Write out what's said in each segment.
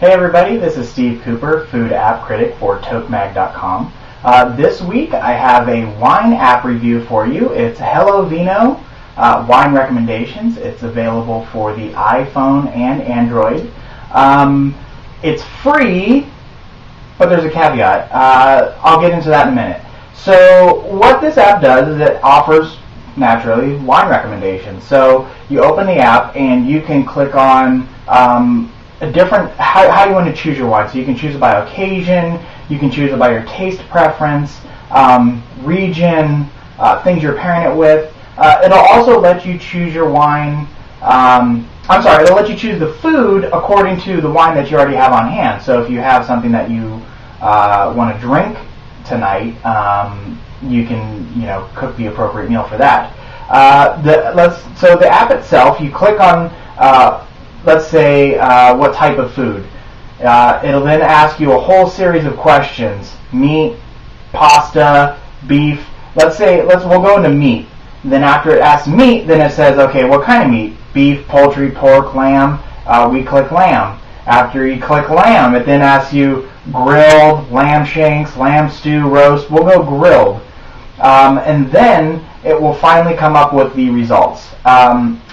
Hey everybody, this is Steve Cooper, food app critic for tokemag.com. This week I have a wine app review for you. It's Hello Vino wine recommendations. It's available for the iPhone and Android. It's free, but there's a caveat. I'll get into that in a minute. So what this app does is it offers, naturally, wine recommendations. So you open the app and you can click on how you want to choose your wine. So you can choose it by occasion, you can choose it by your taste preference, region, things you're pairing it with. It'll also let you choose your wine, it'll let you choose the food according to the wine that you already have on hand. So if you have something that you want to drink tonight, you can cook the appropriate meal for that. So the app itself, you click on let's say what type of food. It'll then ask you a whole series of questions: meat, pasta, beef. We'll go into meat. Then after it asks meat, then it says, okay, what kind of meat? Beef, poultry, pork, lamb. We click lamb. After you click lamb, it then asks you grilled, lamb shanks, lamb stew, roast. We'll go grilled. And then it will finally come up with the results.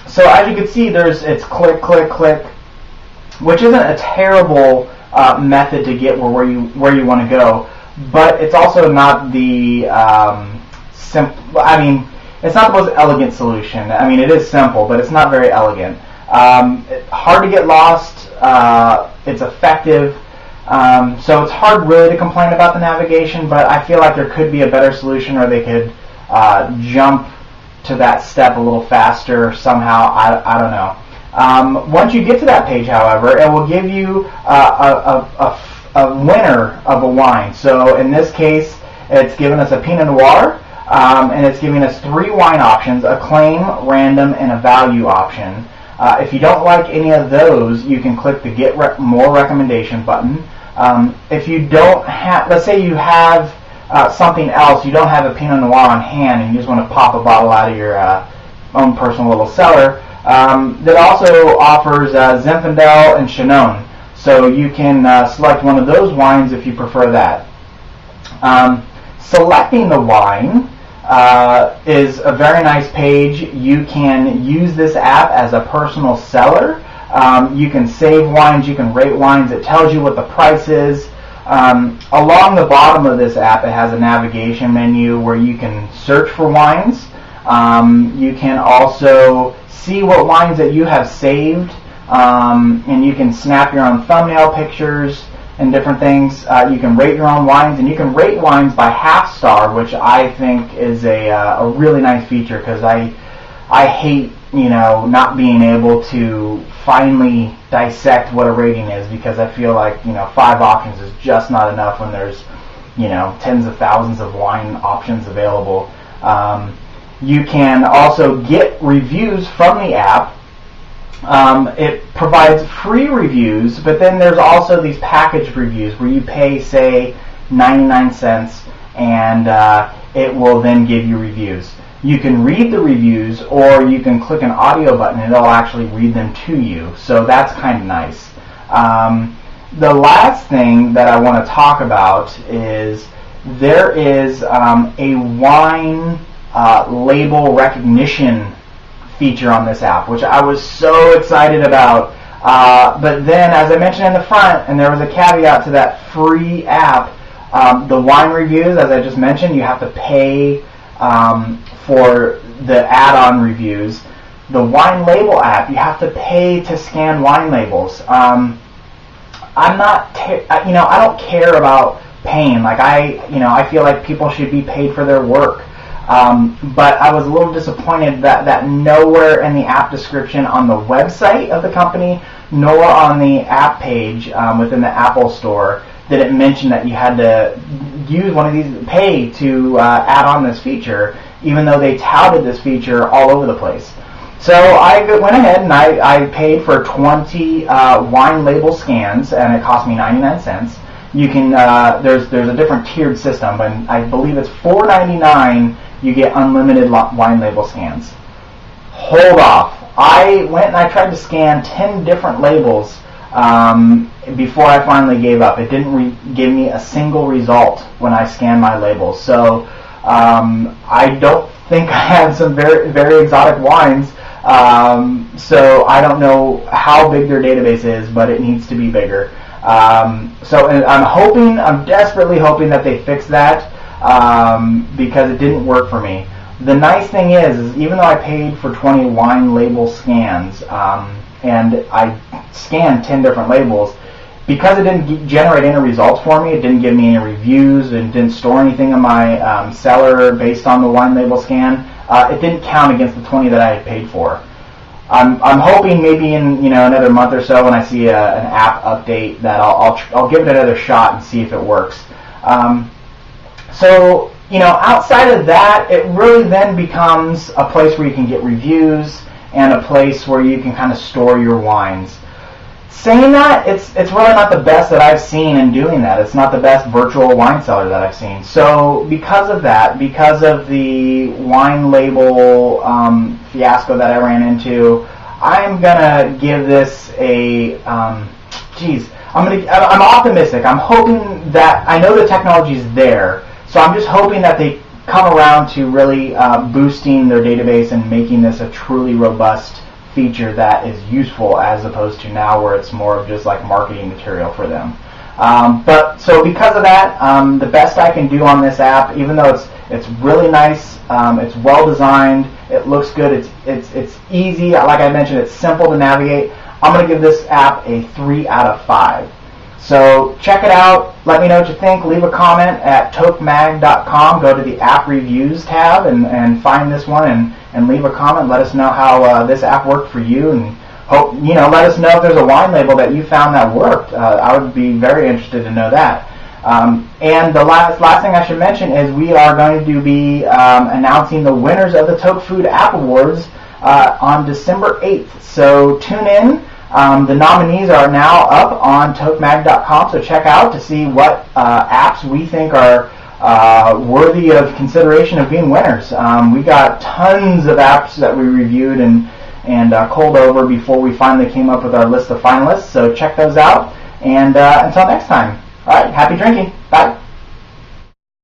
So as you can see, it's click, click, click, which isn't a terrible method to get where you want to go, but it's also not the it's not the most elegant solution. I mean, it is simple, but it's not very elegant. Hard to get lost. It's effective. So it's hard really to complain about the navigation, but I feel like there could be a better solution, or they could jump to that step a little faster somehow. I don't know. Once you get to that page, however, it will give you a winner of a wine. So in this case, it's given us a Pinot Noir, and it's giving us 3 wine options: a claim, random, and a value option. If you don't like any of those, you can click the Get More Recommendation button. If you don't have, let's say you have something else, you don't have a Pinot Noir on hand and you just want to pop a bottle out of your own personal little cellar, that also offers Zinfandel and Chinon. So you can select one of those wines if you prefer that. Selecting the wine is a very nice page. You can use this app as a personal seller. You can save wines, you can rate wines. It tells you what the price is. Along the bottom of this app, it has a navigation menu where you can search for wines. You can also see what wines that you have saved, and you can snap your own thumbnail pictures and different things. You can rate your own wines, and you can rate wines by half star, which I think is a really nice feature, because I hate not being able to finally dissect what a rating is, because I feel like 5 options is just not enough when there's tens of thousands of wine options available. You can also get reviews from the app. It provides free reviews, but then there's also these packaged reviews where you pay, say, 99 cents, and it will then give you reviews. You can read the reviews, or you can click an audio button and it'll actually read them to you. So that's kind of nice. The last thing that I want to talk about is there is a wine label recognition feature on this app, which I was so excited about. But then, as I mentioned in the front, and there was a caveat to that free app, the wine reviews, as I just mentioned, you have to pay for the add-on reviews. The wine label app, you have to pay to scan wine labels. I don't care about paying. I feel like people should be paid for their work. But I was a little disappointed that nowhere in the app description on the website of the company, nor on the app page within the Apple Store, did it mention that you had to use one of these, pay to add on this feature, even though they touted this feature all over the place. So I went ahead and I paid for 20 wine label scans, and it cost me 99 cents. You can there's a different tiered system, but I believe it's $4.99. You get unlimited wine label scans. Hold off. I went and I tried to scan 10 different labels before I finally gave up. It didn't give me a single result when I scanned my labels. So I don't think I have some very, very exotic wines. So I don't know how big their database is, but it needs to be bigger. So I'm desperately hoping that they fix that, because it didn't work for me. The nice thing is even though I paid for 20 wine label scans, and I scanned 10 different labels, because it didn't generate any results for me, it didn't give me any reviews, and didn't store anything in my cellar based on the wine label scan, it didn't count against the 20 that I had paid for. I'm hoping maybe in another month or so when I see an app update that I'll give it another shot and see if it works. So outside of that, it really then becomes a place where you can get reviews and a place where you can kind of store your wines. Saying that, it's really not the best that I've seen in doing that. It's not the best virtual wine cellar that I've seen. So because of that, because of the wine label fiasco that I ran into, I'm gonna give this a I'm optimistic. I'm hoping that, I know the technology is there, so I'm just hoping that they come around to really boosting their database and making this a truly robust feature that is useful, as opposed to now where it's more of just like marketing material for them. But so because of that, the best I can do on this app, even though it's really nice, it's well designed, it looks good, it's easy, like I mentioned, it's simple to navigate, I'm going to give this app a 3 out of 5. So check it out, let me know what you think, leave a comment at tokemag.com, go to the app reviews tab and find this one and leave a comment, let us know how this app worked for you, and hope, let us know if there's a wine label that you found that worked. I would be very interested to know that. And the last thing I should mention is we are going to be announcing the winners of the Toke Food App Awards on December 8th. So tune in. The nominees are now up on tokemag.com, so check out to see what apps we think are worthy of consideration of being winners. We got tons of apps that we reviewed and culled over before we finally came up with our list of finalists, so check those out. And until next time, all right, happy drinking. Bye.